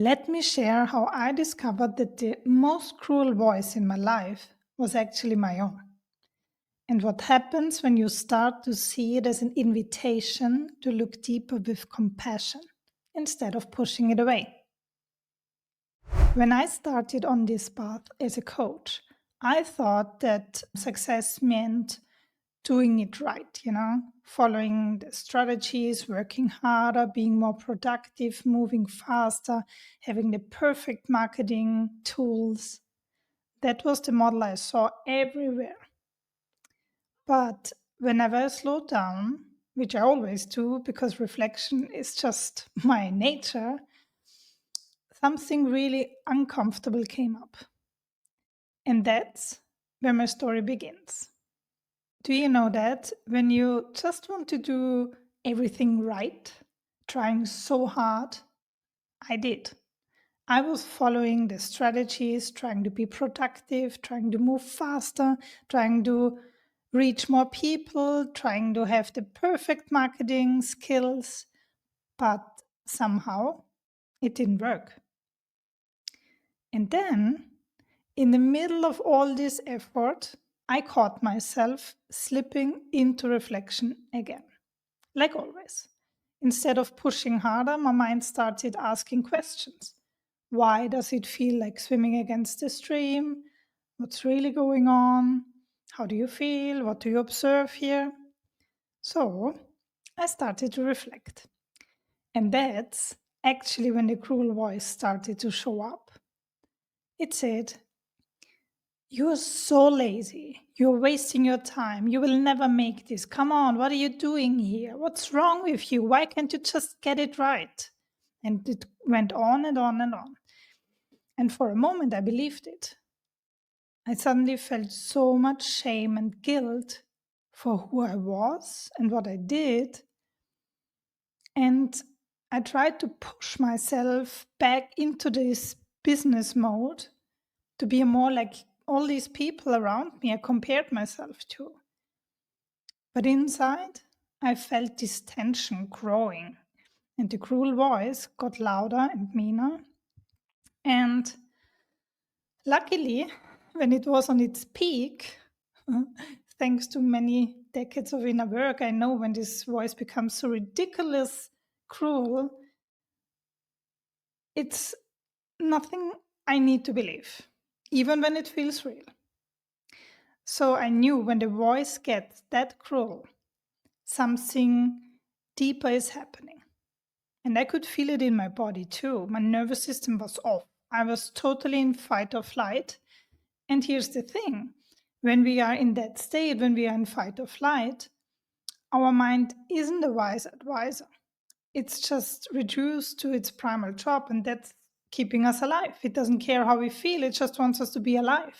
Let me share how I discovered that the most cruel voice in my life was actually my own, and what happens when you start to see it as an invitation to look deeper with compassion instead of pushing it away. When I started on this path as a coach, I thought that success meant doing it right, following the strategies, working harder, being more productive, moving faster, having the perfect marketing tools. That was the model I saw everywhere. But whenever I slowed down, which I always do because reflection is just my nature, something really uncomfortable came up. And that's where my story begins. Do you know that when you just want to do everything right, trying so hard? I did. I was following the strategies, trying to be productive, trying to move faster, trying to reach more people, trying to have the perfect marketing skills, but somehow it didn't work. And then, in the middle of all this effort, I caught myself slipping into reflection again, like always. Instead of pushing harder, my mind started asking questions. Why does it feel like swimming against the stream? What's really going on? How do you feel? What do you observe here? So I started to reflect. And that's actually when the cruel voice started to show up. It said, "You're so lazy. You're wasting your time. You will never make this. Come on, what are you doing here? What's wrong with you? Why can't you just get it right?" And it went on and on and on. And for a moment, I believed it. I suddenly felt so much shame and guilt for who I was and what I did. And I tried to push myself back into this business mode to be more like all these people around me I compared myself to. But inside, I felt this tension growing, and the cruel voice got louder and meaner. And luckily, when it was on its peak, thanks to many decades of inner work, I know when this voice becomes so ridiculous, cruel, it's nothing I need to believe, even when it feels real. So I knew when the voice gets that cruel, something deeper is happening. And I could feel it in my body too. My nervous system was off. I was totally in fight or flight. And here's the thing, when we are in that state, when we are in fight or flight, our mind isn't a wise advisor. It's just reduced to its primal job, and that's keeping us alive. It doesn't care how we feel, it just wants us to be alive.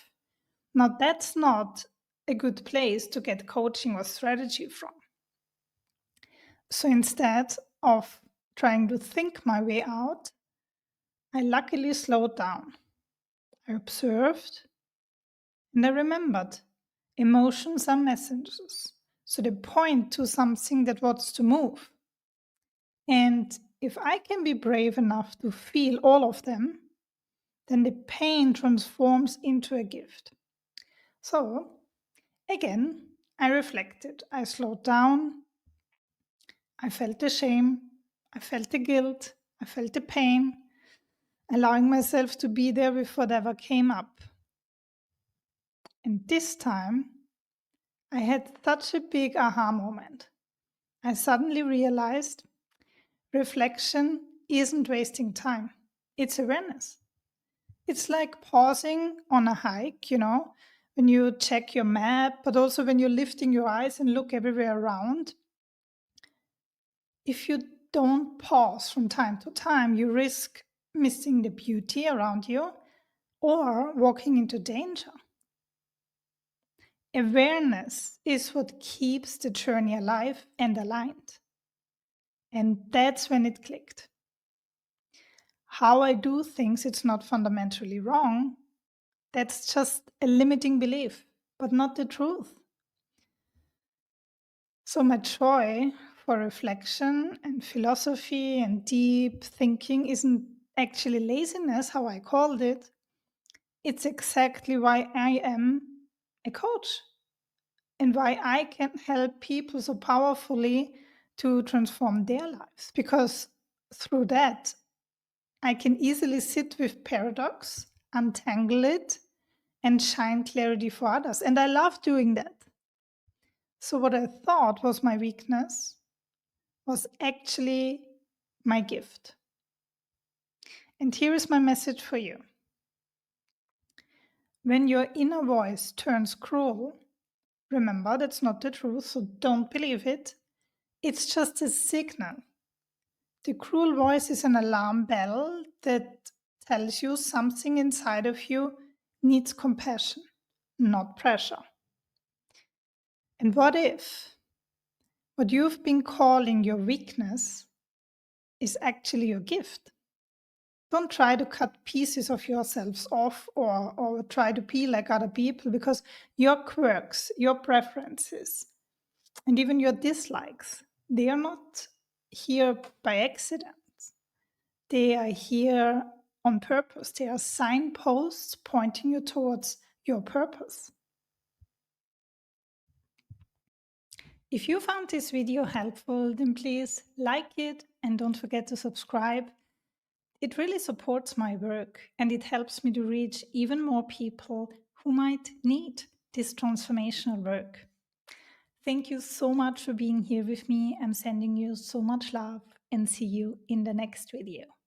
Now, that's not a good place to get coaching or strategy from. So instead of trying to think my way out, I luckily slowed down. I observed and I remembered emotions are messengers. So they point to something that wants to move. And if I can be brave enough to feel all of them, then the pain transforms into a gift. So again, I reflected. I slowed down. I felt the shame. I felt the guilt. I felt the pain, allowing myself to be there with whatever came up. And this time, I had such a big aha moment. I suddenly realized reflection isn't wasting time, it's awareness. It's like pausing on a hike, when you check your map, but also when you're lifting your eyes and look everywhere around. If you don't pause from time to time, you risk missing the beauty around you or walking into danger. Awareness is what keeps the journey alive and aligned. And that's when it clicked. How I do things, it's not fundamentally wrong. That's just a limiting belief, but not the truth. So, my joy for reflection and philosophy and deep thinking isn't actually laziness, how I called it, it's exactly why I am a coach and why I can help people so powerfully to transform their lives. Because through that, I can easily sit with paradox, untangle it, and shine clarity for others. And I love doing that. So, what I thought was my weakness was actually my gift. And here is my message for you. When your inner voice turns cruel, remember that's not the truth, so don't believe it. It's just a signal. The cruel voice is an alarm bell that tells you something inside of you needs compassion, not pressure. And what if what you've been calling your weakness is actually your gift? Don't try to cut pieces of yourselves off or try to be like other people, because your quirks, your preferences, and even your dislikes, they are not here by accident. They are here on purpose. They are signposts pointing you towards your purpose. If you found this video helpful, then please like it and don't forget to subscribe. It really supports my work and it helps me to reach even more people who might need this transformational work. Thank you so much for being here with me. I'm sending you so much love and see you in the next video.